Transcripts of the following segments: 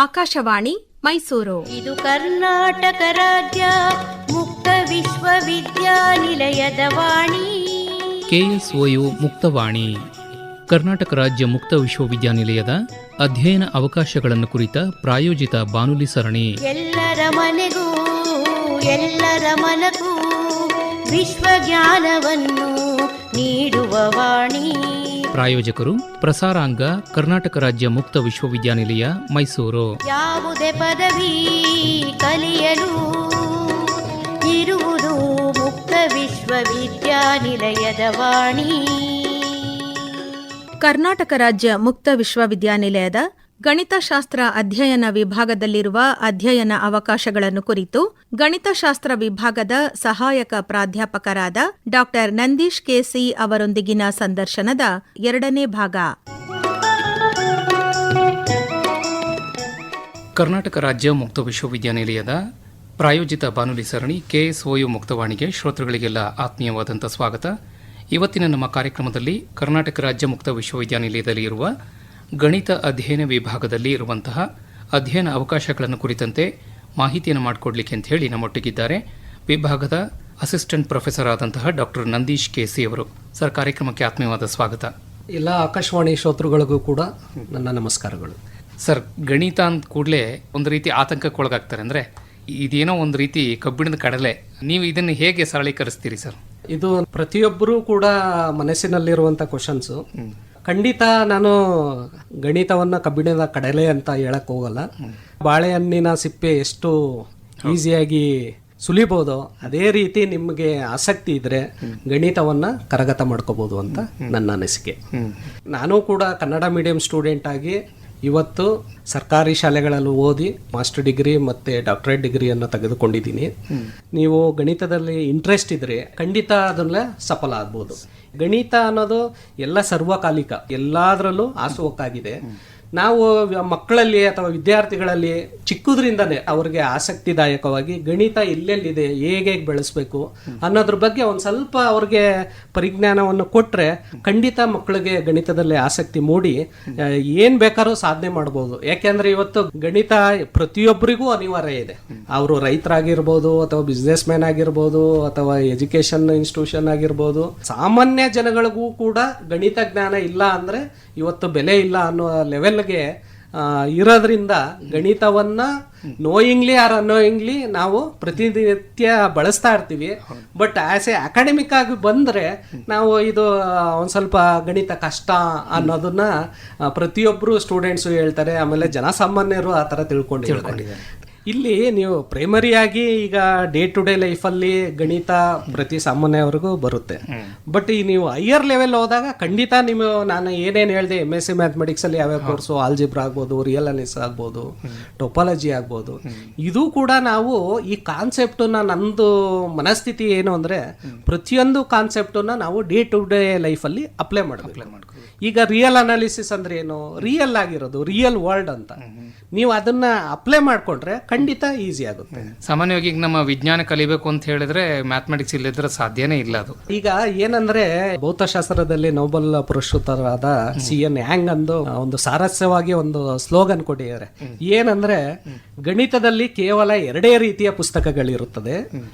ಆಕಾಶವಾಣಿ ಮೈಸೂರು. ಇದು ಕರ್ನಾಟಕ ರಾಜ್ಯ ಮುಕ್ತ ವಿಶ್ವವಿದ್ಯಾನಿಲಯದ ವಾಣಿ. KSOU ಮುಕ್ತವಾಣಿ ಕರ್ನಾಟಕ ರಾಜ್ಯ ಮುಕ್ತ ವಿಶ್ವವಿದ್ಯಾನಿಲಯದ ಅಧ್ಯಯನ ಅವಕಾಶಗಳನ್ನು ಕುರಿತ ಪ್ರಾಯೋಜಿತ ಬಾನುಲಿ ಸರಣಿ. ಎಲ್ಲರ ಮನೆಗೂ ಎಲ್ಲರ ಮನಗೂ ವಿಶ್ವಜ್ಞಾನವನ್ನು ನೀಡುವ ವಾಣಿ. ಪ್ರಾಯೋಜಕರು ಪ್ರಸಾರಾಂಗ ಕರ್ನಾಟಕ ರಾಜ್ಯ ಮುಕ್ತ ವಿಶ್ವವಿದ್ಯಾನಿಲಯ ಮೈಸೂರು. ಯಾವುದೇ ಪದವಿ ಕಲಿಯಲು ಇರುವುದು ಮುಕ್ತ ವಿಶ್ವವಿದ್ಯಾನಿಲಯದ ವಾಣಿ. ಕರ್ನಾಟಕ ರಾಜ್ಯ ಮುಕ್ತ ವಿಶ್ವವಿದ್ಯಾನಿಲಯದ ಗಣಿತಶಾಸ್ತ್ರ ಅಧ್ಯಯನ ವಿಭಾಗದಲ್ಲಿರುವ ಅಧ್ಯಯನ ಅವಕಾಶಗಳನ್ನು ಕುರಿತು ಗಣಿತಶಾಸ್ತ್ರ ವಿಭಾಗದ ಸಹಾಯಕ ಪ್ರಾಧ್ಯಾಪಕರಾದ ಡಾ ನಂದೀಶ್ ಕೆಸಿ ಅವರೊಂದಿಗಿನ ಸಂದರ್ಶನದ 2ನೇ ಭಾಗ. ಕರ್ನಾಟಕ ರಾಜ್ಯ ಮುಕ್ತ ವಿಶ್ವವಿದ್ಯಾನಿಲಯದ ಪ್ರಾಯೋಜಿತ ಬಾನುಲಿ ಸರಣಿ KSOU ಮುಕ್ತವಾಣಿಗೆ ಶ್ರೋತೃಗಳಿಗೆಲ್ಲ ಆತ್ಮೀಯವಾದಂಥ ಸ್ವಾಗತ. ಇವತ್ತಿನ ನಮ್ಮ ಕಾರ್ಯಕ್ರಮದಲ್ಲಿ ಕರ್ನಾಟಕ ರಾಜ್ಯ ಮುಕ್ತ ವಿಶ್ವವಿದ್ಯಾನಿಲಯದಲ್ಲಿ ಇರುವ ಗಣಿತ ಅಧ್ಯಯನ ವಿಭಾಗದಲ್ಲಿ ಇರುವಂತಹ ಅಧ್ಯಯನ ಅವಕಾಶಗಳನ್ನು ಕುರಿತಂತೆ ಮಾಹಿತಿಯನ್ನು ಮಾಡಿಕೊಡ್ಲಿಕ್ಕೆ ಅಂತ ಹೇಳಿ ನಮ್ಮೊಟ್ಟಿಗಿದ್ದಾರೆ ವಿಭಾಗದ ಅಸಿಸ್ಟೆಂಟ್ ಪ್ರೊಫೆಸರ್ ಆದಂತಹ ಡಾ ನಂದೀಶ್ ಕೆಸಿ ಅವರು. ಸರ್, ಕಾರ್ಯಕ್ರಮಕ್ಕೆ ಆತ್ಮೀಯವಾದ ಸ್ವಾಗತ. ಎಲ್ಲ ಆಕಾಶವಾಣಿ ಶ್ರೋತೃಗಳಿಗೂ ಕೂಡ ನನ್ನ ನಮಸ್ಕಾರಗಳು. ಸರ್, ಗಣಿತ ಅಂದ ಕೂಡಲೇ ಒಂದು ರೀತಿ ಆತಂಕಕ್ಕೊಳಗಾಗ್ತಾರೆ. ಅಂದರೆ ಇದೇನೋ ಒಂದು ರೀತಿ ಕಬ್ಬಿಣದ ಕಡಲೆ. ನೀವು ಇದನ್ನು ಹೇಗೆ ಸರಳೀಕರಿಸ್ತೀರಿ ಸರ್? ಇದು ಪ್ರತಿಯೊಬ್ಬರೂ ಕೂಡ ಮನಸ್ಸಿನಲ್ಲಿರುವಂಥ ಕ್ವಶನ್ಸು. ಖಂಡಿತ ನಾನು ಗಣಿತವನ್ನು ಕಬ್ಬಿಣದ ಕಡಲೆ ಅಂತ ಹೇಳಕ್ ಹೋಗಲ್ಲ. ಬಾಳೆಹಣ್ಣಿನ ಸಿಪ್ಪೆ ಎಷ್ಟು ಈಸಿಯಾಗಿ ಸುಲಿಬೋದು, ಅದೇ ರೀತಿ ನಿಮಗೆ ಆಸಕ್ತಿ ಇದ್ರೆ ಗಣಿತವನ್ನ ಕರಗತ ಮಾಡ್ಕೋಬಹುದು ಅಂತ ನನ್ನ ಅನಿಸಿಕೆ. ನಾನು ಕೂಡ ಕನ್ನಡ ಮೀಡಿಯಂ ಸ್ಟೂಡೆಂಟ್ ಆಗಿ ಇವತ್ತು ಸರ್ಕಾರಿ ಶಾಲೆಗಳಲ್ಲಿ ಓದಿ ಮಾಸ್ಟರ್ ಡಿಗ್ರಿ ಮತ್ತೆ ಡಾಕ್ಟರೇಟ್ ಡಿಗ್ರಿಯನ್ನು ತೆಗೆದುಕೊಂಡಿದ್ದೀನಿ. ನೀವು ಗಣಿತದಲ್ಲಿ ಇಂಟ್ರೆಸ್ಟ್ ಇದ್ರೆ ಖಂಡಿತ ಅದನ್ನ ಸಫಲ ಆಗ್ಬೋದು. ಗಣಿತ ಅನ್ನೋದು ಎಲ್ಲ ಸರ್ವಕಾಲಿಕ, ಎಲ್ಲದರಲ್ಲೂ ಆಸುವಕ್ಕಾಗಿದೆ. ನಾವು ಮಕ್ಕಳಲ್ಲಿ ಅಥವಾ ವಿದ್ಯಾರ್ಥಿಗಳಲ್ಲಿ ಚಿಕ್ಕದ್ರಿಂದನೇ ಅವ್ರಿಗೆ ಆಸಕ್ತಿದಾಯಕವಾಗಿ ಗಣಿತ ಎಲ್ಲೆಲ್ಲಿದೆ, ಹೇಗೆ ಬೆಳೆಸ್ಬೇಕು ಅನ್ನೋದ್ರ ಬಗ್ಗೆ ಒಂದು ಸ್ವಲ್ಪ ಅವ್ರಿಗೆ ಪರಿಜ್ಞಾನವನ್ನು ಕೊಟ್ಟರೆ ಖಂಡಿತ ಮಕ್ಕಳಿಗೆ ಗಣಿತದಲ್ಲಿ ಆಸಕ್ತಿ ಮೂಡಿ ಏನ್ ಬೇಕಾದ್ರೂ ಸಾಧನೆ ಮಾಡ್ಬೋದು. ಯಾಕೆಂದ್ರೆ ಇವತ್ತು ಗಣಿತ ಪ್ರತಿಯೊಬ್ಬರಿಗೂ ಅನಿವಾರ್ಯ ಇದೆ. ಅವರು ರೈತರಾಗಿರ್ಬೋದು ಅಥವಾ ಬಿಸ್ನೆಸ್ ಮ್ಯಾನ್ ಆಗಿರ್ಬೋದು ಅಥವಾ ಎಜುಕೇಶನ್ ಇನ್ಸ್ಟಿಟ್ಯೂಷನ್ ಆಗಿರ್ಬೋದು. ಸಾಮಾನ್ಯ ಜನಗಳಿಗೂ ಕೂಡ ಗಣಿತ ಜ್ಞಾನ ಇಲ್ಲ ಅಂದ್ರೆ ಇವತ್ತು ಬೆಲೆ ಇಲ್ಲ ಅನ್ನೋ ಲೆವೆಲ್ಗೆ ಇರೋದ್ರಿಂದ ಗಣಿತವನ್ನ ನೋಯಿಂಗ್ಲಿ ಆರ್ ಅನ್ನೋಯಿಂಗ್ಲಿ ನಾವು ಪ್ರತಿನಿತ್ಯ ಬಳಸ್ತಾ ಇರ್ತೀವಿ. ಬಟ್ ಆಸ್ ಎ ಅಕಾಡೆಮಿಕ್ ಆಗಿ ಬಂದ್ರೆ ನಾವು ಇದು ಒಂದ್ ಸ್ವಲ್ಪ ಗಣಿತ ಕಷ್ಟ ಅನ್ನೋದನ್ನ ಪ್ರತಿಯೊಬ್ರು ಸ್ಟೂಡೆಂಟ್ಸು ಹೇಳ್ತಾರೆ. ಆಮೇಲೆ ಜನಸಾಮಾನ್ಯರು ಆ ತರ ತಿಳ್ಕೊಂಡಿದ್ದಾರೆ. ಇಲ್ಲಿ ನೀವು ಪ್ರೈಮರಿಯಾಗಿ ಈಗ ಡೇ ಟು ಡೇ ಲೈಫಲ್ಲಿ ಗಣಿತ ಪ್ರತಿ ಸಾಮಾನ್ಯವರೆಗೂ ಬರುತ್ತೆ. ಬಟ್ ಈ ನೀವು ಹೈಯರ್ ಲೆವೆಲ್ ಹೋದಾಗ ಖಂಡಿತ ನೀವು ನಾನು ಏನೇನು ಹೇಳಿದೆ MSc ಮ್ಯಾಥಮೆಟಿಕ್ಸ್ ಅಲ್ಲಿ ಯಾವ್ಯಾವ ಕೋರ್ಸು, ಆಲ್ಜಿಬ್ರಾ ಆಗ್ಬೋದು, ರಿಯಲ್ ಅನಾಲಿಸಿಸ್ ಆಗ್ಬೋದು, ಟೋಪಾಲಜಿ ಆಗ್ಬೋದು, ಇದು ಕೂಡ ನಾವು ಈ ಕಾನ್ಸೆಪ್ಟನ್ನ ನಂದು ಮನಸ್ಥಿತಿ ಏನು ಅಂದ್ರೆ ಪ್ರತಿಯೊಂದು ಕಾನ್ಸೆಪ್ಟನ್ನ ನಾವು ಡೇ ಟು ಡೇ ಲೈಫಲ್ಲಿ ಅಪ್ಲೈ ಮಾಡಬೇಕು. ಈಗ ರಿಯಲ್ ಅನಾಲಿಸಿಸ್ ಅಂದ್ರೆ ಏನು, ರಿಯಲ್ ಆಗಿರೋದು, ರಿಯಲ್ ವರ್ಲ್ಡ್ ಅಂತ ನೀವು ಅದನ್ನ ಅಪ್ಲೈ ಮಾಡ್ಕೊಂಡ್ರೆ ಖಂಡಿತ ಈಸಿ ಆಗುತ್ತೆ. ಸಾಮಾನ್ಯವಾಗಿ ನಮ್ಮ ವಿಜ್ಞಾನ ಕಲಿಬೇಕು ಅಂತ ಹೇಳಿದ್ರೆ ಮ್ಯಾಥಮೆಟಿಕ್ಸ್ ಇಲ್ಲದ್ರೆ ಸಾಧ್ಯನೇ ಇಲ್ಲ. ಅದು ಈಗ ಏನಂದ್ರೆ ಭೌತಶಾಸ್ತ್ರದಲ್ಲಿ ನೋಬೆಲ್ ಪುರಸ್ಕೃತರಾದ CN ಹ್ಯಾಂಗ್ ಅಂದು ಒಂದು ಸಾರಸ್ಯವಾಗಿ ಒಂದು ಸ್ಲೋಗನ್ ಕೊಟ್ಟಿದ್ದಾರೆ. ಏನಂದ್ರೆ ಗಣಿತದಲ್ಲಿ ಕೇವಲ 2 ರೀತಿಯ ಪುಸ್ತಕಗಳಿರುತ್ತದೆ.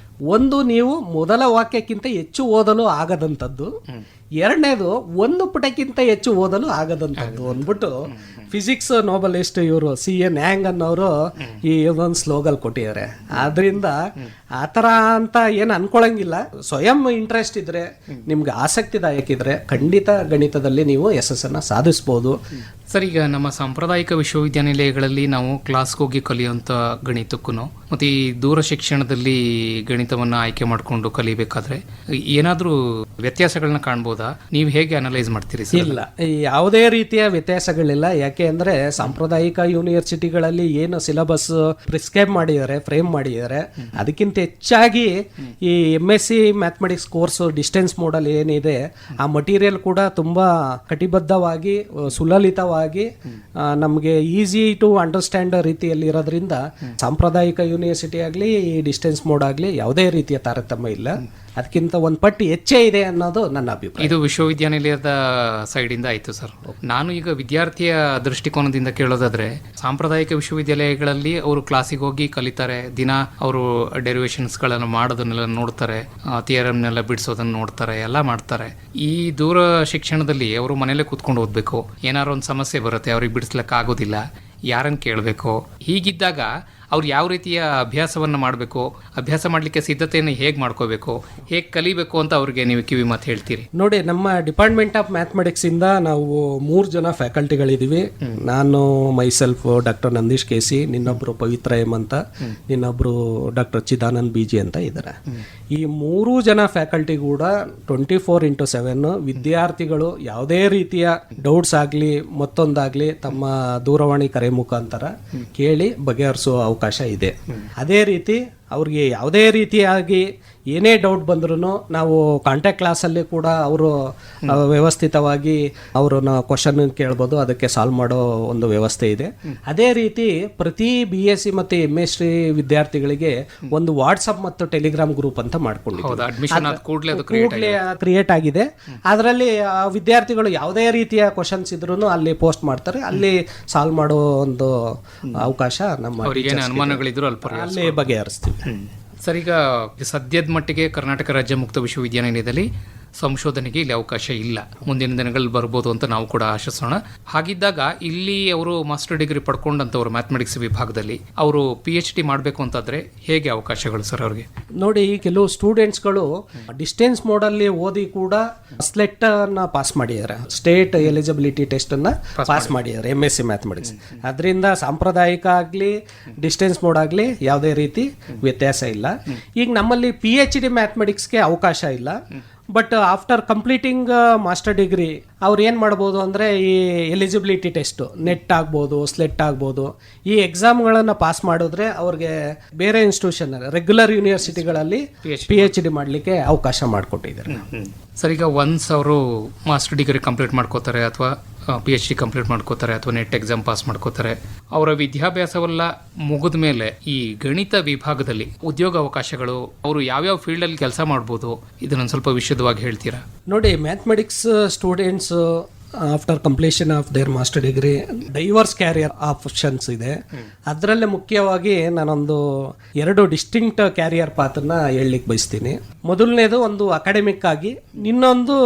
ಒಂದು, ನೀವು ಮೊದಲ ವಾಕ್ಯಕ್ಕಿಂತ ಹೆಚ್ಚು ಓದಲು ಆಗದಂಥದ್ದು. 2ನೇದು, ಒಂದು ಪುಟಕ್ಕಿಂತ ಹೆಚ್ಚು ಓದಲು ಆಗದಂಥದ್ದು ಅಂದ್ಬಿಟ್ಟು ಫಿಸಿಕ್ಸ್ ನೋಬಲಿಸ್ಟ್ ಇವರು CN ಹ್ಯಾಂಗ್ ಅನ್ನೋರು ಈ ಒಂದು ಸ್ಲೋಗನ್ ಕೊಟ್ಟಿದ್ದಾರೆ. ಆದ್ರಿಂದ ಆತರ ಅಂತ ಏನು ಅನ್ಕೊಳಂಗಿಲ್ಲ. ಸ್ವಯಂ ಇಂಟ್ರೆಸ್ಟ್ ಇದ್ರೆ, ನಿಮ್ಗೆ ಆಸಕ್ತಿದಾಯಕ ಇದ್ರೆ ಖಂಡಿತ ಗಣಿತದಲ್ಲಿ ನೀವು ಯಶಸ್ಸನ್ನ ಸಾಧಿಸಬಹುದು. ಸರ್, ಈಗ ನಮ್ಮ ಸಾಂಪ್ರದಾಯಿಕ ವಿಶ್ವವಿದ್ಯಾನಿಲಯಗಳಲ್ಲಿ ನಾವು ಕ್ಲಾಸ್ಗೆ ಹೋಗಿ ಕಲಿಯುವಂಥ ಗಣಿತಕ್ಕೂ ಮತ್ತು ಈ ದೂರ ಶಿಕ್ಷಣದಲ್ಲಿ ಗಣಿತವನ್ನು ಆಯ್ಕೆ ಮಾಡಿಕೊಂಡು ಕಲಿಬೇಕಾದ್ರೆ ಏನಾದರೂ ವ್ಯತ್ಯಾಸಗಳನ್ನ ಕಾಣ್ಬೋದಾ? ನೀವು ಹೇಗೆ ಅನಲೈಸ್ ಮಾಡ್ತೀರಿ? ಇಲ್ಲ, ಯಾವುದೇ ರೀತಿಯ ವ್ಯತ್ಯಾಸಗಳಿಲ್ಲ. ಯಾಕೆ ಅಂದ್ರೆ ಸಾಂಪ್ರದಾಯಿಕ ಯೂನಿವರ್ಸಿಟಿಗಳಲ್ಲಿ ಏನು ಸಿಲೆಬಸ್ ಪ್ರಿಸ್ಕ್ರೈಬ್ ಮಾಡಿದ್ದಾರೆ, ಫ್ರೇಮ್ ಮಾಡಿದ್ದಾರೆ, ಅದಕ್ಕಿಂತ ಹೆಚ್ಚಾಗಿ ಈ MSc mathematics course distance model ಏನಿದೆ ಆ ಮಟೀರಿಯಲ್ ಕೂಡ ತುಂಬಾ ಕಟಿಬದ್ಧವಾಗಿ ಸುಲಲಿತವಾಗಿ ನಮಗೆ ಈಸಿ ಟು ಅಂಡರ್ಸ್ಟ್ಯಾಂಡ್ ರೀತಿಯಲ್ಲಿ ಇರೋದ್ರಿಂದ ಸಾಂಪ್ರದಾಯಿಕ ಯೂನಿವರ್ಸಿಟಿ ಆಗಲಿ ಈ ಡಿಸ್ಟೆನ್ಸ್ ಮೋಡ್ ಆಗಲಿ ಯಾವುದೇ ರೀತಿಯ ತಾರತಮ್ಯ ಇಲ್ಲ, ಅದಕ್ಕಿಂತ ಒಂದು ಪಟ್ಟು ಹೆಚ್ಚೇ ಇದೆ ಅನ್ನೋದು ನನ್ನ ಅಭಿಪ್ರಾಯ. ಇದು ವಿಶ್ವವಿದ್ಯಾನಿಲಯದ ಸೈಡಿಂದ ಆಯಿತು ಸರ್. ನಾನು ಈಗ ವಿದ್ಯಾರ್ಥಿಯ ದೃಷ್ಟಿಕೋನದಿಂದ ಕೇಳೋದಾದ್ರೆ, ಸಾಂಪ್ರದಾಯಿಕ ವಿಶ್ವವಿದ್ಯಾಲಯಗಳಲ್ಲಿ ಅವರು ಕ್ಲಾಸಿಗೆ ಹೋಗಿ ಕಲಿತಾರೆ, ದಿನ ಅವರು ಡೆರಿವೇಶನ್ಸ್ಗಳನ್ನು ಮಾಡೋದನ್ನೆಲ್ಲ ನೋಡ್ತಾರೆ, ಥಿಯರಮ್ನೆಲ್ಲ ಬಿಡಿಸೋದನ್ನ ನೋಡ್ತಾರೆ, ಎಲ್ಲ ಮಾಡ್ತಾರೆ. ಈ ದೂರ ಶಿಕ್ಷಣದಲ್ಲಿ ಅವರು ಮನೇಲೆ ಕೂತ್ಕೊಂಡು ಓದಬೇಕು, ಏನಾದ್ರು ಒಂದು ಸಮಸ್ಯೆ ಬರುತ್ತೆ, ಅವ್ರಿಗೆ ಬಿಡಿಸ್ಲಿಕ್ಕೆ ಆಗೋದಿಲ್ಲ, ಯಾರನ್ನು ಕೇಳಬೇಕು. ಹೀಗಿದ್ದಾಗ ಅವ್ರು ಯಾವ ರೀತಿಯ ಅಭ್ಯಾಸವನ್ನು ಮಾಡಬೇಕು, ಅಭ್ಯಾಸ ಮಾಡಲಿಕ್ಕೆ ಸಿದ್ಧತೆಯನ್ನು ಹೇಗೆ ಮಾಡ್ಕೋಬೇಕು, ಹೇಗೆ ಕಲಿಬೇಕು ಅಂತ ಅವ್ರಿಗೆ ನೀವು ಕಿವಿ ಮಾತು ಹೇಳ್ತೀರಿ? ನೋಡಿ, ನಮ್ಮ ಡಿಪಾರ್ಟ್ಮೆಂಟ್ ಆಫ್ ಮ್ಯಾಥಮೆಟಿಕ್ಸ್ ಇಂದ ನಾವು 3 ಜನ ಫ್ಯಾಕಲ್ಟಿಗಳಿದ್ದೀವಿ. ನಾನು ಮೈಸೆಲ್ಫ್ ಡಾಕ್ಟರ್ ನಂದೀಶ್ ಕೆಸಿ, ನಿನ್ನೊಬ್ರು ಪವಿತ್ರ ಎಂ ಅಂತ, ಇನ್ನೊಬ್ರು ಡಾಕ್ಟರ್ ಚಿದಾನಂದ್ ಬಿಜಿ ಅಂತ ಇದ್ದಾರೆ. ಈ 3 ಜನ ಫ್ಯಾಕಲ್ಟಿ ಕೂಡ 24/7 ವಿದ್ಯಾರ್ಥಿಗಳು ಯಾವುದೇ ರೀತಿಯ ಡೌಟ್ಸ್ ಆಗಲಿ ಮತ್ತೊಂದಾಗ್ಲಿ ತಮ್ಮ ದೂರವಾಣಿ ಕರೆ ಮುಖಾಂತರ ಕೇಳಿ ಬಗೆಹರಿಸುವ ಅವಕಾಶ ಇದೆ. ಅದೇ ರೀತಿ ಅವ್ರಿಗೆ ಯಾವುದೇ ರೀತಿಯಾಗಿ ಏನೇ ಡೌಟ್ ಬಂದ್ರೂ ನಾವು ಕಾಂಟ್ಯಾಕ್ಟ್ ಕ್ಲಾಸಲ್ಲಿ ಕೂಡ ಅವರು ವ್ಯವಸ್ಥಿತವಾಗಿ ಅವರನ್ನ ಕ್ವಶನ್ ಕೇಳ್ಬೋದು, ಅದಕ್ಕೆ ಸಾಲ್ವ್ ಮಾಡೋ ಒಂದು ವ್ಯವಸ್ಥೆ ಇದೆ. ಅದೇ ರೀತಿ ಪ್ರತಿ BSc ಮತ್ತು MSc ವಿದ್ಯಾರ್ಥಿಗಳಿಗೆ ಒಂದು ವಾಟ್ಸಪ್ ಮತ್ತು ಟೆಲಿಗ್ರಾಮ್ ಗ್ರೂಪ್ ಅಂತ ಕೂಡಲೇ ಕ್ರಿಯೇಟ್ ಆಗಿದೆ. ಅದರಲ್ಲಿ ವಿದ್ಯಾರ್ಥಿಗಳು ಯಾವುದೇ ರೀತಿಯ ಕ್ವಶನ್ಸ್ ಇದ್ರೂ ಅಲ್ಲಿ ಪೋಸ್ಟ್ ಮಾಡ್ತಾರೆ, ಅಲ್ಲಿ ಸಾಲ್ವ್ ಮಾಡೋ ಒಂದು ಅವಕಾಶ ನಮ್ಮ ಅಲ್ಲಿ ಬಗೆಹರಿಸ್ತೀವಿ. ಸರ್, ಈಗ ಸದ್ಯದ ಮಟ್ಟಿಗೆ ಕರ್ನಾಟಕ ರಾಜ್ಯ ಮುಕ್ತ ವಿಶ್ವವಿದ್ಯಾನಿಲಯದಲ್ಲಿ ಸಂಶೋಧನೆಗೆ ಇಲ್ಲಿ ಅವಕಾಶ ಇಲ್ಲ, ಮುಂದಿನ ದಿನಗಳಲ್ಲಿ ಬರ್ಬೋದು ಅಂತ ನಾವು ಕೂಡ ಆಶಿಸೋಣ. ಹಾಗಿದ್ದಾಗ ಇಲ್ಲಿ ಅವರು ಮಾಸ್ಟರ್ ಡಿಗ್ರಿ ಪಡ್ಕೊಂಡಂಥವ್ರು ಮ್ಯಾಥಮೆಟಿಕ್ಸ್ ವಿಭಾಗದಲ್ಲಿ ಅವರು PhD ಮಾಡಬೇಕು ಅಂತಾದ್ರೆ ಹೇಗೆ ಅವಕಾಶಗಳು ಸರ್ ಅವ್ರಿಗೆ? ನೋಡಿ, ಕೆಲವು ಸ್ಟೂಡೆಂಟ್ಸ್ಗಳು ಡಿಸ್ಟೆನ್ಸ್ ಮೋಡಲ್ಲಿ ಓದಿ ಕೂಡ ಸ್ಲೆಟ್ ಅನ್ನ ಪಾಸ್ ಮಾಡಿದ್ದಾರೆ, ಸ್ಟೇಟ್ ಎಲಿಜಿಬಿಲಿಟಿ ಟೆಸ್ಟ್ ಅನ್ನ ಪಾಸ್ ಮಾಡಿದ್ದಾರೆ MSc ಮ್ಯಾಥಮೆಟಿಕ್ಸ್. ಅದರಿಂದ ಸಾಂಪ್ರದಾಯಿಕ ಆಗಲಿ ಡಿಸ್ಟೆನ್ಸ್ ಮೋಡ್ ಆಗಲಿ ಯಾವುದೇ ರೀತಿ ವ್ಯತ್ಯಾಸ ಇಲ್ಲ. ಈಗ ನಮ್ಮಲ್ಲಿ PhD ಮ್ಯಾಥಮೆಟಿಕ್ಸ್ಗೆ ಅವಕಾಶ ಇಲ್ಲ. But after completing master degree ಅವ್ರು ಏನು ಮಾಡ್ಬೋದು ಅಂದರೆ, ಈ ಎಲಿಜಿಬಿಲಿಟಿ ಟೆಸ್ಟು ನೆಟ್ ಆಗ್ಬೋದು, ಸ್ಲೆಟ್ ಆಗ್ಬೋದು, ಈ ಎಕ್ಸಾಮ್ಗಳನ್ನು ಪಾಸ್ ಮಾಡಿದ್ರೆ ಅವ್ರಿಗೆ ಬೇರೆ ಇನ್ಸ್ಟಿಟ್ಯೂಷನ್ ರೆಗ್ಯುಲರ್ ಯೂನಿವರ್ಸಿಟಿಗಳಲ್ಲಿ PhD ಮಾಡಲಿಕ್ಕೆ ಅವಕಾಶ ಮಾಡಿಕೊಟ್ಟಿದ್ದಾರೆ. ಸರ್, ಈಗ ಒನ್ಸ್ ಅವರು ಮಾಸ್ಟರ್ ಡಿಗ್ರಿ ಕಂಪ್ಲೀಟ್ ಮಾಡ್ಕೋತಾರೆ ಅಥವಾ PhD ಕಂಪ್ಲೀಟ್ ಮಾಡ್ಕೋತಾರೆ ಅಥವಾ ನೆಟ್ ಎಕ್ಸಾಮ್ ಪಾಸ್ ಮಾಡ್ಕೋತಾರೆ, ಅವರ ವಿದ್ಯಾಭ್ಯಾಸವೆಲ್ಲ ಮುಗಿದ ಮೇಲೆ ಈ ಗಣಿತ ವಿಭಾಗದಲ್ಲಿ ಉದ್ಯೋಗ ಅವಕಾಶಗಳು, ಅವರು ಯಾವ್ಯಾವ ಫೀಲ್ಡಲ್ಲಿ ಕೆಲಸ ಮಾಡ್ಬೋದು, ಇದನ್ನ ಸ್ವಲ್ಪ ವಿಶದವಾಗಿ ಹೇಳ್ತೀರಾ? ನೋಡಿ, mathematics students after completion of their master degree diverse career options ಇದೆ. ಅದರಲ್ಲೇ ಮುಖ್ಯವಾಗಿ ನಾನೊಂದು 2 ಡಿಸ್ಟಿಂಕ್ಟ್ ಕ್ಯಾರಿಯರ್ ಪಾತನ್ನ ಹೇಳಲಿಕ್ಕೆ ಬಯಸ್ತೀನಿ. ಮೊದಲನೇದು ಒಂದು ಅಕಾಡೆಮಿಕ್ ಆಗಿ, ಇನ್ನೊಂದು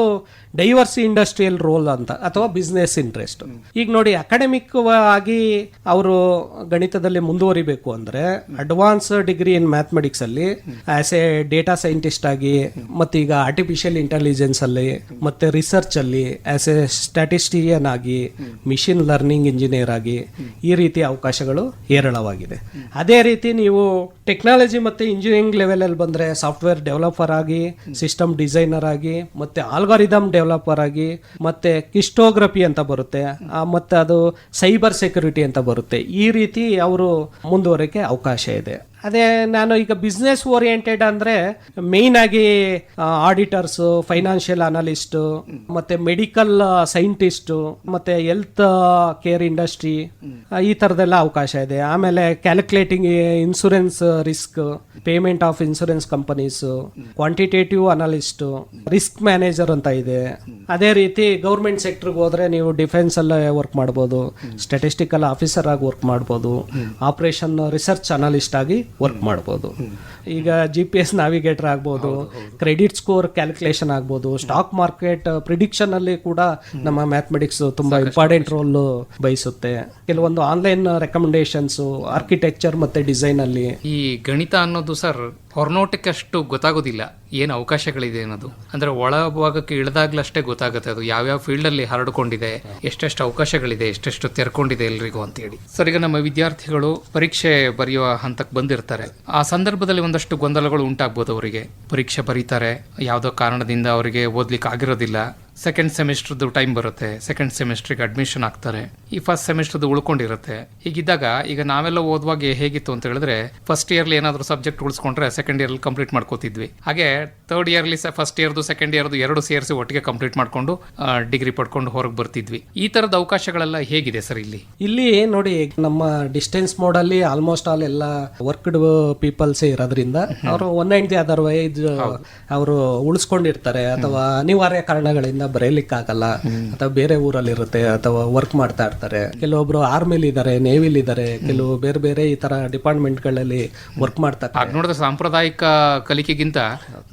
ಡೈವರ್ಸ್ ಇಂಡಸ್ಟ್ರಿಯಲ್ ರೋಲ್ ಅಂತ ಅಥವಾ ಬಿಸ್ನೆಸ್ ಇಂಟ್ರೆಸ್ಟ್. ಈಗ ನೋಡಿ, ಅಕಾಡೆಮಿಕ್ ಆಗಿ ಅವರು ಗಣಿತದಲ್ಲಿ ಮುಂದುವರಿಬೇಕು ಅಂದ್ರೆ ಅಡ್ವಾನ್ಸ್ ಡಿಗ್ರಿ ಇನ್ ಮ್ಯಾಥಮೆಟಿಕ್ಸ್ ಅಲ್ಲಿ ಆಸ್ ಎ ಡೇಟಾ ಸೈಂಟಿಸ್ಟ್ ಆಗಿ, ಮತ್ತೀಗ ಆರ್ಟಿಫಿಷಿಯಲ್ ಇಂಟೆಲಿಜೆನ್ಸ್ ಅಲ್ಲಿ, ಮತ್ತೆ ರಿಸರ್ಚ್ ಅಲ್ಲಿ ಆಸ್ ಎ ಸ್ಟ್ಯಾಟಿಸ್ಟಿಷಿಯನ್ ಆಗಿ, ಮಿಷಿನ್ ಲರ್ನಿಂಗ್ ಇಂಜಿನಿಯರ್ ಆಗಿ, ಈ ರೀತಿಯ ಅವಕಾಶಗಳು ಹೇರಳವಾಗಿದೆ. ಅದೇ ರೀತಿ ನೀವು ಟೆಕ್ನಾಲಜಿ ಮತ್ತೆ ಇಂಜಿನಿಯರಿಂಗ್ ಲೆವೆಲ್ ಅಲ್ಲಿ ಬಂದ್ರೆ ಸಾಫ್ಟ್ವೇರ್ ಡೆವಲಪರ್ ಆಗಿ, ಸಿಸ್ಟಮ್ ಡಿಸೈನರ್ ಆಗಿ, ಮತ್ತೆ ಆಲ್ಗಾರಿದಮ್ ಡೆವಲಪರ್ ಆಗಿ, ಮತ್ತೆ ಕ್ರಿಪ್ಟೋಗ್ರಫಿ ಅಂತ ಬರುತ್ತೆ, ಮತ್ತೆ ಅದು ಸೈಬರ್ ಸೆಕ್ಯೂರಿಟಿ ಅಂತ ಬರುತ್ತೆ. ಈ ರೀತಿ ಅವರು ಮುಂದುವರಿಕೆ ಅವಕಾಶ ಇದೆ. ಅದೇ ನಾನು ಈಗ ಬಿಸ್ನೆಸ್ ಓರಿಯೆಂಟೆಡ್ ಅಂದ್ರೆ ಮೇಯ್ನ್ ಆಗಿ ಆಡಿಟರ್ಸ್, ಫೈನಾನ್ಷಿಯಲ್ ಅನಲಿಸ್ಟ್, ಮತ್ತೆ ಮೆಡಿಕಲ್ ಸೈಂಟಿಸ್ಟ್, ಮತ್ತೆ ಹೆಲ್ತ್ ಕೇರ್ ಇಂಡಸ್ಟ್ರಿ, ಈ ತರದೆಲ್ಲ ಅವಕಾಶ ಇದೆ. ಆಮೇಲೆ calculating insurance risk, payment of insurance companies, quantitative analyst, risk manager ಅಂತ ಇದೆ. ಅದೇ ರೀತಿ ಗೌರ್ಮೆಂಟ್ ಸೆಕ್ಟರ್ಗೆ ಹೋದ್ರೆ ನೀವು ಡಿಫೆನ್ಸ್ ಅಲ್ಲೇ ವರ್ಕ್ ಮಾಡ್ಬೋದು, ಸ್ಟ್ಯಾಟಿಸ್ಟಿಕಲ್ ಆಫೀಸರ್ ಆಗಿ ವರ್ಕ್ ಮಾಡ್ಬೋದು, ಆಪರೇಷನ್ ರಿಸರ್ಚ್ ಅನಲಿಸ್ಟ್ ಆಗಿ ವರ್ಕ್ ಮಾಡ್ಬೋದು. ಈಗ GPS ನಾವಿಗೇಟರ್ ಆಗ್ಬೋದು, ಕ್ರೆಡಿಟ್ ಸ್ಕೋರ್ ಕ್ಯಾಲ್ಕುಲೇಷನ್ ಆಗ್ಬೋದು, ಸ್ಟಾಕ್ ಮಾರ್ಕೆಟ್ ಪ್ರಿಡಿಕ್ಷನ್ ಅಲ್ಲಿ ಕೂಡ ನಮ್ಮ ಮ್ಯಾಥಮೆಟಿಕ್ಸ್ ತುಂಬಾ ಇಂಪಾರ್ಟೆಂಟ್ ರೋಲ್ ವಹಿಸುತ್ತೆ. ಕೆಲವೊಂದು ಆನ್ಲೈನ್ ರೆಕಮೆಂಡೇಶನ್ಸ್, ಆರ್ಕಿಟೆಕ್ಚರ್ ಮತ್ತೆ ಡಿಸೈನ್ ಅಲ್ಲಿ. ಈ ಗಣಿತ ಅನ್ನೋದು ಸರ್ ಹೊರನೋಟಕ್ಕೆ ಅಷ್ಟು ಗೊತ್ತಾಗೋದಿಲ್ಲ ಏನು ಅವಕಾಶಗಳಿದೆ ಅನ್ನೋದು, ಅಂದ್ರೆ ಒಳ ಭಾಗಕ್ಕೆ ಇಳಿದಾಗ್ಲಷ್ಟೇ ಗೊತ್ತಾಗುತ್ತೆ ಅದು ಯಾವ್ಯಾವ ಫೀಲ್ಡ್ ಅಲ್ಲಿ ಹರಡ್ಕೊಂಡಿದೆ, ಎಷ್ಟೆಷ್ಟು ಅವಕಾಶಗಳಿದೆ, ಎಷ್ಟೆಷ್ಟು ತೆರ್ಕೊಂಡಿದೆ ಎಲ್ರಿಗೂ ಅಂತೇಳಿ. ಸರ್, ಈಗ ನಮ್ಮ ವಿದ್ಯಾರ್ಥಿಗಳು ಪರೀಕ್ಷೆ ಬರೆಯುವ ಹಂತಕ್ಕೆ ಬಂದಿರ್ತಾರೆ, ಆ ಸಂದರ್ಭದಲ್ಲಿ ಒಂದಷ್ಟು ಗೊಂದಲಗಳು ಉಂಟಾಗ್ಬೋದು. ಅವರಿಗೆ ಪರೀಕ್ಷೆ ಬರೀತಾರೆ, ಯಾವುದೋ ಕಾರಣದಿಂದ ಅವರಿಗೆ ಓದ್ಲಿಕ್ಕೆ ಆಗಿರೋದಿಲ್ಲ, ಸೆಕೆಂಡ್ ಸೆಮಿಸ್ಟರ್ದು ಟೈಮ್ ಬರುತ್ತೆ, ಸೆಕೆಂಡ್ ಸೆಮಿಸ್ಟ್ರಿಗೆ ಅಡ್ಮಿಷನ್ ಆಗ್ತಾರೆ, ಈ ಫಸ್ಟ್ ಸೆಮಿಸ್ಟರ್ದು ಉಳ್ಕೊಂಡಿರುತ್ತೆ. ಹೀಗಿದ್ದಾಗ ಈಗ ನಾವೆಲ್ಲ ಓದುವಾಗ ಹೇಗಿತ್ತು ಅಂತ ಹೇಳಿದ್ರೆ ಫಸ್ಟ್ ಇಯರ್ಲಿ ಏನಾದರೂ ಸಬ್ಜೆಕ್ಟ್ ಉಳಿಸ್ಕೊಂಡ್ರೆ ಸೆಕೆಂಡ್ ಇಯರ್ಲಿ ಕಂಪ್ಲೀಟ್ ಮಾಡ್ಕೋತಿದ್ವಿ. ಹಾಗೆ ಥರ್ಡ್ ಇಯರ್ಲಿ ಫಸ್ಟ್ ಇಯರ್ದು ಸೆಕೆಂಡ್ ಇಯರ್ದು ಎರಡು ಸೇರಿಸಿ ಒಟ್ಟಿಗೆ ಕಂಪ್ಲೀಟ್ ಮಾಡ್ಕೊಂಡು ಡಿಗ್ರಿ ಪಡ್ಕೊಂಡು ಹೊರಗೆ ಬರ್ತಿದ್ವಿ. ಈ ತರದ ಅವಕಾಶಗಳೆಲ್ಲ ಹೇಗಿದೆ ಸರ್ ಇಲ್ಲಿ ನೋಡಿ, ನಮ್ಮ ಡಿಸ್ಟೆನ್ಸ್ ಮೋಡ್ ಅಲ್ಲಿ ಆಲ್ಮೋಸ್ಟ್ ಆಲ್ ಎಲ್ಲ ವರ್ಕ್ಡ್ ಪೀಪಲ್ಸ್ ಇರೋದ್ರಿಂದ ಅವರು 190 ಅದರ್ವೈಸ್ ಅವರು ಉಳಿಸ್ಕೊಂಡಿರ್ತಾರೆ, ಅಥವಾ ಅನಿವಾರ್ಯ ಕಾರಣಗಳಿಂದ ಬರೆಯಲಿಕ್ಕಾಗಲ್ಲ, ಅಥವಾ ಬೇರೆ ಊರಲ್ಲಿ ಇರುತ್ತೆ, ಅಥವಾ ವರ್ಕ್ ಮಾಡ್ತಾ ಇರ್ತಾರೆ. ಕೆಲವೊಬ್ರು ಆರ್ಮಿಲಿ ಇದ್ದಾರೆ, ನೇವಿಲಿ ಇದ್ದಾರೆ, ಕೆಲವು ಬೇರೆ ಬೇರೆ ಈ ತರ ಡಿಪಾರ್ಟ್ಮೆಂಟ್ ಗಳಲ್ಲಿ ವರ್ಕ್ ಮಾಡ್ತಾ ಇರ್ತಾರೆ. ನೋಡಿದ್ರೆ ಸಾಂಪ್ರದಾಯಿಕ ಕಲಿಕೆಗಿಂತ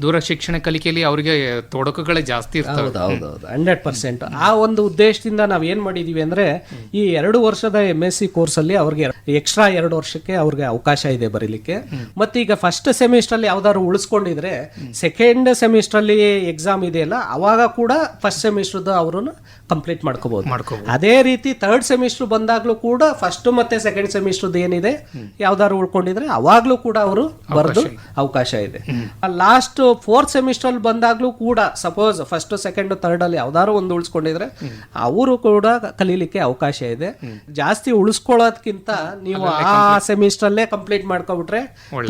ದೂರ ಶಿಕ್ಷಣ ಕಲಿಕೆಯಲ್ಲಿ ಅವರಿಗೆ ತೊಡಕುಗಳೇ ಜಾಸ್ತಿ ಇರ್ತವೆ. ಹೌದೌದು, 100%. ಆ ಒಂದು ಉದ್ದೇಶದಿಂದ ನಾವ್ ಏನ್ ಮಾಡಿದೀವಿ ಅಂದ್ರೆ ಈ 2 ವರ್ಷದ MSc ಕೋರ್ಸ್ ಅಲ್ಲಿ ಅವ್ರಿಗೆ ಎಕ್ಸ್ಟ್ರಾ 2 ವರ್ಷಕ್ಕೆ ಅವ್ರಿಗೆ ಅವಕಾಶ ಇದೆ ಬರೀಲಿಕ್ಕೆ. ಮತ್ತೆ ಈಗ ಫಸ್ಟ್ ಸೆಮಿಸ್ಟರ್ ಅಲ್ಲಿ ಯಾವ್ದಾದ್ರು ಉಳಿಸ್ಕೊಂಡಿದ್ರೆ ಸೆಕೆಂಡ್ ಸೆಮಿಸ್ಟರ್ ಅಲ್ಲಿ ಎಕ್ಸಾಮ್ ಇದೆಯಲ್ಲ, ಅವಾಗ ಕೂಡ ಫಸ್ಟ್ ಸೆಮಿಸ್ಟರ್ ಅವರು ಕಂಪ್ಲೀಟ್ ಮಾಡ್ಕೋಬಹುದು. ಅದೇ ರೀತಿ ಥರ್ಡ್ ಸೆಮಿಸ್ಟರ್ ಬಂದಾಗ್ಲೂ ಕೂಡ ಫಸ್ಟ್ ಮತ್ತೆ ಸೆಕೆಂಡ್ ಸೆಮಿಸ್ಟರ್ ಏನಿದೆ ಯಾವ್ದಾದ್ರು ಉಳ್ಕೊಂಡಿದ್ರೆ ಅವಾಗ್ಲೂ ಕೂಡ ಅವರು ಬರೆದು ಅವಕಾಶ ಇದೆ. ಲಾಸ್ಟ್ ಫೋರ್ತ್ ಸೆಮಿಸ್ಟರ್ ಬಂದಾಗ್ಲೂ ಕೂಡ ಸಪೋಸ್ ಫಸ್ಟ್ ಸೆಕೆಂಡ್ ಥರ್ಡ್ ಅಲ್ಲಿ ಯಾವ್ದಾದ್ರು ಒಂದು ಉಳಿಸ್ಕೊಂಡಿದ್ರೆ ಅವರು ಕೂಡ ಕಲೀಲಿಕ್ಕೆ ಅವಕಾಶ ಇದೆ. ಜಾಸ್ತಿ ಉಳಿಸ್ಕೊಳ್ಳೋದಕ್ಕಿಂತ ನೀವು ಆ ಸೆಮಿಸ್ಟರ್ ಅಲ್ಲೇ ಕಂಪ್ಲೀಟ್ ಮಾಡ್ಕೊಬಿಟ್ರೆ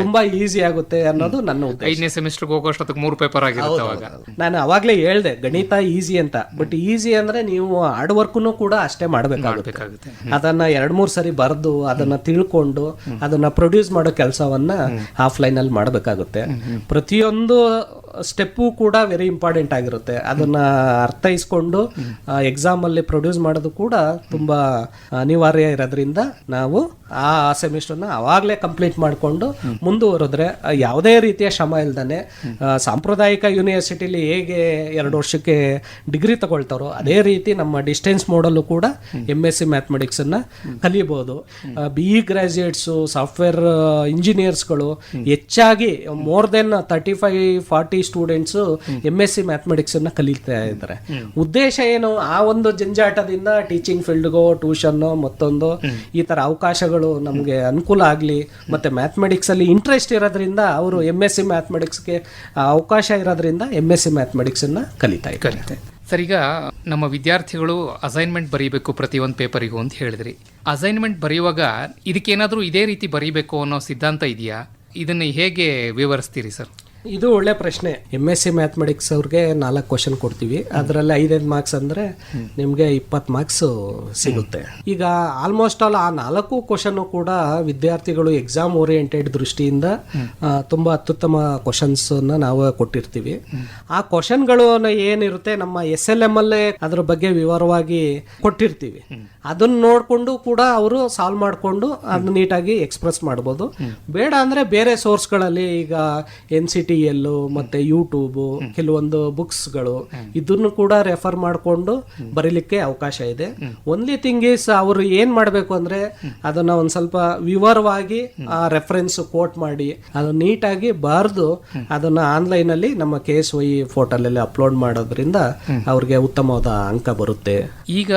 ತುಂಬಾ ಈಸಿ ಆಗುತ್ತೆ ಅನ್ನೋದು ನನ್ನ ಉದ್ದೇಶ. 5ನೇ ಸೆಮಿಸ್ಟರ್ ಹೋಗೋಷ್ಟೊತ್ತಿಗೆ 3 ಪೇಪರ್ ಆಗಿರುತ್ತೆ. ನಾನು ಅವಾಗ್ಲೇ ಹೇಳ್ದೆ ಗಣಿತ ಈಸಿ ಅಂತ, ಬಟ್ ಈಸಿ ಅಂದ್ರೆ ನೀವು ಹಾರ್ಡ್ ವರ್ಕ್ನು ಕೂಡ ಅಷ್ಟೇ ಮಾಡಬೇಕಾಗುತ್ತೆ. ಅದನ್ನ 2-3 ಸರಿ ಬರೆದು ಅದನ್ನ ತಿಳ್ಕೊಂಡು ಅದನ್ನ ಪ್ರೊಡ್ಯೂಸ್ ಮಾಡೋ ಕೆಲಸವನ್ನ ಆಫ್ಲೈನ್ ಅಲ್ಲಿ ಮಾಡಬೇಕಾಗುತ್ತೆ. ಪ್ರತಿಯೊಂದು ಸ್ಟೆಪ್ಪು ಕೂಡ ವೆರಿ ಇಂಪಾರ್ಟೆಂಟ್ ಆಗಿರುತ್ತೆ. ಅದನ್ನ ಅರ್ಥೈಸ್ಕೊಂಡು ಎಕ್ಸಾಮ್ ಅಲ್ಲಿ ಪ್ರೊಡ್ಯೂಸ್ ಮಾಡೋದು ಕೂಡ ತುಂಬಾ ಅನಿವಾರ್ಯ ಇರೋದ್ರಿಂದ ನಾವು ಆ ಸೆಮಿಸ್ಟರ್ನ ಅವಾಗಲೇ ಕಂಪ್ಲೀಟ್ ಮಾಡಿಕೊಂಡು ಮುಂದುವರೆದ್ರೆ ಯಾವುದೇ ರೀತಿಯ ಶ್ರಮ ಇಲ್ದಾನೆ ಸಾಂಪ್ರದಾಯಿಕ ಯೂನಿವರ್ಸಿಟಿಲಿ ಹೇಗೆ 2 ವರ್ಷಕ್ಕೆ ಡಿಗ್ರಿ ತಗೊಳ್ತಾರೋ ಅದೇ ರೀತಿ ನಮ್ಮ ಡಿಸ್ಟೆನ್ಸ್ ಮೋಡಲ್ಲೂ ಕೂಡ MSc ಮ್ಯಾಥಮೆಟಿಕ್ಸ್ ಅನ್ನ ಕಲಿಬಹುದು. BE ಗ್ರಾಜ್ಯುಯೇಟ್ಸು, ಸಾಫ್ಟ್ವೇರ್ ಇಂಜಿನಿಯರ್ಸ್ಗಳು ಹೆಚ್ಚಾಗಿ more than 35-40 students MSc mathematics ಅನ್ನ ಕಲಿತಾ ಇದ್ದಾರೆ. ಉದ್ದೇಶ ಏನು, ಆ ಒಂದು ಜಂಜಾಟದಿಂದ ಟೀಚಿಂಗ್ ಫೀಲ್ಡ್ಗೋ ಟ್ಯೂಷನ್ ಮತ್ತೊಂದು ಈ ತರ ಅವಕಾಶಗಳು ನಮಗೆ ಅನುಕೂಲ ಆಗಲಿ. ಮತ್ತೆ ಮ್ಯಾಥಮೆಟಿಕ್ಸ್ ಅಲ್ಲಿ ಇಂಟ್ರೆಸ್ಟ್ ಇರೋದ್ರಿಂದ ಅವರು MSc ಮ್ಯಾಥಮೆಟಿಕ್ಸ್ಗೆ ಅವಕಾಶ ಇರೋದ್ರಿಂದ MSc ಮ್ಯಾಥಮೆಟಿಕ್ಸ್ ಅನ್ನ ಕಲಿತಾ ಇದ್ದಾರೆ. ಸರ್, ಈಗ ನಮ್ಮ ವಿದ್ಯಾರ್ಥಿಗಳು ಅಸೈನ್ಮೆಂಟ್ ಬರೀಬೇಕು ಪ್ರತಿಯೊಂದು ಪೇಪರಿಗೂ ಅಂತ ಹೇಳಿದ್ರಿ. ಅಸೈನ್ಮೆಂಟ್ ಬರೆಯುವಾಗ ಇದಕ್ಕೇನಾದರೂ ಇದೇ ರೀತಿ ಬರೀಬೇಕು ಅನ್ನೋ ಸಿದ್ಧಾಂತ ಇದೆಯಾ? ಇದನ್ನು ಹೇಗೆ ವಿವರಿಸ್ತೀರಿ ಸರ್? ಇದು ಒಳ್ಳೆ ಪ್ರಶ್ನೆ. MSc ಮ್ಯಾಥಮೆಟಿಕ್ಸ್ ಅವ್ರಿಗೆ 4 ಕ್ವಶನ್ ಕೊಡ್ತೀವಿ, ಅದರಲ್ಲಿ 5 ಮಾರ್ಕ್ಸ್ ಅಂದ್ರೆ ನಿಮ್ಗೆ 20 ಮಾರ್ಕ್ಸ್ ಸಿಗುತ್ತೆ. ಈಗ ಆಲ್ಮೋಸ್ಟ್ ಆಲ್ ಆ 4 ಕ್ವಶನ್ ಕೂಡ ವಿದ್ಯಾರ್ಥಿಗಳು ಎಕ್ಸಾಮ್ ಓರಿಯೆಂಟೆಡ್ ದೃಷ್ಟಿಯಿಂದ ತುಂಬಾ ಅತ್ಯುತ್ತಮ ಕ್ವಶನ್ಸ್ ನಾವು ಕೊಟ್ಟಿರ್ತೀವಿ. ಆ ಕ್ವಶನ್ಗಳು ಏನಿರುತ್ತೆ ನಮ್ಮ SLM ಅಲ್ಲೇ ಅದ್ರ ಬಗ್ಗೆ ವಿವರವಾಗಿ ಕೊಟ್ಟಿರ್ತೀವಿ. ಅದನ್ನ ನೋಡ್ಕೊಂಡು ಕೂಡ ಅವರು ಸಾಲ್ವ್ ಮಾಡ್ಕೊಂಡು ಅದನ್ನ ನೀಟಾಗಿ ಎಕ್ಸ್ಪ್ರೆಸ್ ಮಾಡ್ಬೋದು. ಬೇಡ ಅಂದ್ರೆ ಬೇರೆ ಸೋರ್ಸ್ಗಳಲ್ಲಿ ಈಗ NCTL ಮತ್ತೆ ಯೂಟ್ಯೂಬ್ ಕೆಲವೊಂದು ಬುಕ್ಸ್ಗಳು ಇದನ್ನು ಕೂಡ ರೆಫರ್ ಮಾಡಿಕೊಂಡು ಬರೀಲಿಕ್ಕೆ ಅವಕಾಶ ಇದೆ. ಓನ್ಲಿ ಥಿಂಗ್ ಈಸ್ ಅವರು ಏನ್ ಮಾಡಬೇಕು ಅಂದ್ರೆ ಅದನ್ನ ಒಂದ್ ಸ್ವಲ್ಪ ವಿವರವಾಗಿ ಆ ರೆಫರೆನ್ಸ್ ಕೋಟ್ ಮಾಡಿ ಅದನ್ನ ನೀಟಾಗಿ ಬರೆದು ಅದನ್ನ ಆನ್ಲೈನ್ ಅಲ್ಲಿ ನಮ್ಮ KSY ಪೋರ್ಟಲ್ ಅಲ್ಲಿ ಅಪ್ಲೋಡ್ ಮಾಡೋದ್ರಿಂದ ಅವ್ರಿಗೆ ಉತ್ತಮವಾದ ಅಂಕ ಬರುತ್ತೆ. ಈಗ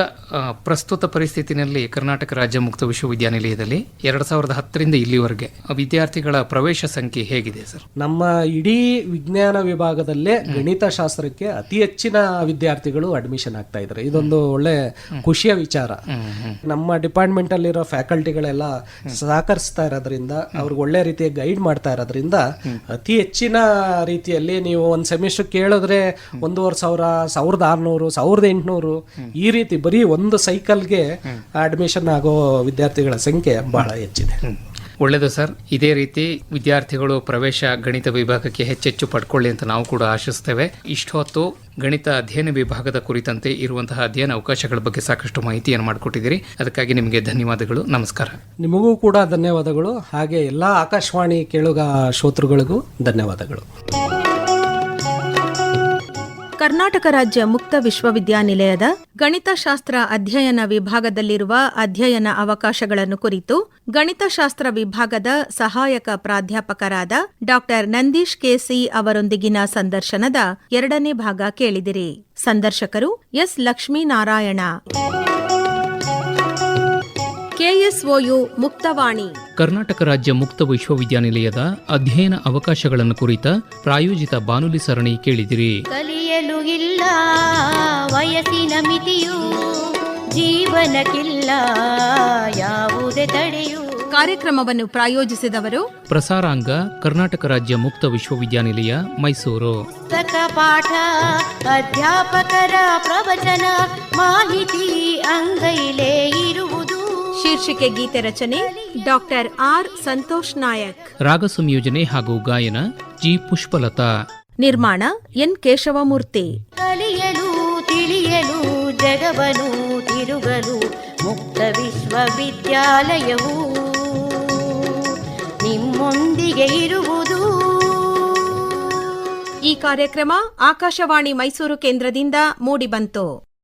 ಪ್ರಸ್ತುತ ಪರಿಸ್ಥಿತಿನಲ್ಲಿ ಕರ್ನಾಟಕ ರಾಜ್ಯ ಮುಕ್ತ ವಿಶ್ವವಿದ್ಯಾನಿಲಯದಲ್ಲಿ 2010ರಿಂದ ಇಲ್ಲಿವರೆಗೆ ವಿದ್ಯಾರ್ಥಿಗಳ ಪ್ರವೇಶ ಸಂಖ್ಯೆ ಹೇಗಿದೆ ಸರ್? ನಮ್ಮ ಇಡೀ ವಿಜ್ಞಾನ ವಿಭಾಗದಲ್ಲೇ ಗಣಿತಶಾಸ್ತ್ರಕ್ಕೆ ಅತಿ ಹೆಚ್ಚಿನ ವಿದ್ಯಾರ್ಥಿಗಳು ಅಡ್ಮಿಷನ್ ಆಗ್ತಾ ಇದ್ದಾರೆ. ಇದೊಂದು ಒಳ್ಳೆ ಖುಷಿಯ ವಿಚಾರ. ನಮ್ಮ ಡಿಪಾರ್ಟ್ಮೆಂಟ್ ಅಲ್ಲಿರೋ ಫ್ಯಾಕಲ್ಟಿಗಳೆಲ್ಲ ಸಹಕರಿಸ್ತಾ ಇರೋದ್ರಿಂದ ಅವ್ರಿಗೆ ಒಳ್ಳೆ ರೀತಿಯ ಗೈಡ್ ಮಾಡ್ತಾ ಇರೋದ್ರಿಂದ ಅತಿ ಹೆಚ್ಚಿನ ರೀತಿಯಲ್ಲಿ ನೀವು ಒಂದು ಸೆಮಿಸ್ಟರ್ ಕೇಳಿದ್ರೆ 1,500, 1,600, 1,800 ಈ ರೀತಿ ಬರೀ ಒಂದು ಸೈಕಲ್ಗೆ ಅಡ್ಮಿಷನ್ ಆಗೋ ವಿದ್ಯಾರ್ಥಿಗಳ ಸಂಖ್ಯೆ ಬಹಳ ಹೆಚ್ಚಿದೆ. ಒಳ್ಳೆಯದು ಸರ್. ಇದೇ ರೀತಿ ವಿದ್ಯಾರ್ಥಿಗಳು ಪ್ರವೇಶ ಗಣಿತ ವಿಭಾಗಕ್ಕೆ ಹೆಚ್ಚೆಚ್ಚು ಪಡ್ಕೊಳ್ಳಿ ಅಂತ ನಾವು ಕೂಡ ಆಶಿಸ್ತೇವೆ. ಇಷ್ಟೊತ್ತು ಗಣಿತ ಅಧ್ಯಯನ ವಿಭಾಗದ ಕುರಿತಂತೆ ಇರುವಂತಹ ಅಧ್ಯಯನ ಅವಕಾಶಗಳ ಬಗ್ಗೆ ಸಾಕಷ್ಟು ಮಾಹಿತಿಯನ್ನು ಮಾಡಿಕೊಟ್ಟಿದ್ದೀರಿ. ಅದಕ್ಕಾಗಿ ನಿಮಗೆ ಧನ್ಯವಾದಗಳು. ನಮಸ್ಕಾರ. ನಿಮಗೂ ಕೂಡ ಧನ್ಯವಾದಗಳು. ಹಾಗೆ ಎಲ್ಲ ಆಕಾಶವಾಣಿ ಕೇಳುಗ ಶ್ರೋತೃಗಳಿಗೂ ಧನ್ಯವಾದಗಳು. ಕರ್ನಾಟಕ ರಾಜ್ಯ ಮುಕ್ತ ವಿಶ್ವವಿದ್ಯಾನಿಲಯದ ಗಣಿತಶಾಸ್ತ್ರ ಅಧ್ಯಯನ ವಿಭಾಗದಲ್ಲಿರುವ ಅಧ್ಯಯನ ಅವಕಾಶಗಳನ್ನು ಕುರಿತು ಗಣಿತಶಾಸ್ತ್ರ ವಿಭಾಗದ ಸಹಾಯಕ ಪ್ರಾಧ್ಯಾಪಕರಾದ ಡಾ ನಂದೀಶ್ KC ಅವರೊಂದಿಗಿನ ಸಂದರ್ಶನದ 2ನೇ ಭಾಗ ಕೇಳಿದಿರಿ. ಸಂದರ್ಶಕರು ಎಸ್ ಲಕ್ಷ್ಮೀನಾರಾಯಣ. KSOU ಮುಕ್ತವಾಣಿ ಕರ್ನಾಟಕ ರಾಜ್ಯ ಮುಕ್ತ ವಿಶ್ವವಿದ್ಯಾನಿಲಯದ ಅಧ್ಯಯನ ಅವಕಾಶಗಳನ್ನು ಕುರಿತ ಪ್ರಾಯೋಜಿತ ಬಾನುಲಿ ಸರಣಿ ಕೇಳಿದಿರಿ. ಕಲಿಯಲು ಇಲ್ಲ ವಯಸ್ಸಿನ ಮಿತಿಯು ಜೀವನಕ್ಕಿಲ್ಲ ಯಾವುದೇ ತಡೆಯು. ಕಾರ್ಯಕ್ರಮವನ್ನು ಪ್ರಾಯೋಜಿಸಿದವರು ಪ್ರಸಾರಾಂಗ ಕರ್ನಾಟಕ ರಾಜ್ಯ ಮುಕ್ತ ವಿಶ್ವವಿದ್ಯಾನಿಲಯ ಮೈಸೂರು. ಪುಸ್ತಕ ಪಾಠ ಅಧ್ಯಾಪಕರ ಪ್ರವಚನ ಮಾಹಿತಿ ಅಂಗೈಲೇ ಇರುವುದು. ಶೀರ್ಷಿಕೆ ಗೀತೆ ರಚನೆ ಡಾಕ್ಟರ್ ಆರ್ ಸಂತೋಷ್ ನಾಯಕ್. ರಾಗ ಸಂಯೋಜನೆ ಹಾಗೂ ಗಾಯನ ಜಿ ಪುಷ್ಪಲತಾ. ನಿರ್ಮಾಣ ಎನ್ ಕೇಶವಮೂರ್ತಿ. ಕಲಿಯಲು ತಿಳಿಯಲು ಜಗವನು ತಿರುಗಲು ಮುಕ್ತ ವಿಶ್ವವಿದ್ಯಾಲಯವು ನಿಮ್ಮೊಂದಿಗೆ ಇರುವುದು. ಈ ಕಾರ್ಯಕ್ರಮ ಆಕಾಶವಾಣಿ ಮೈಸೂರು ಕೇಂದ್ರದಿಂದ ಮೂಡಿಬಂತು.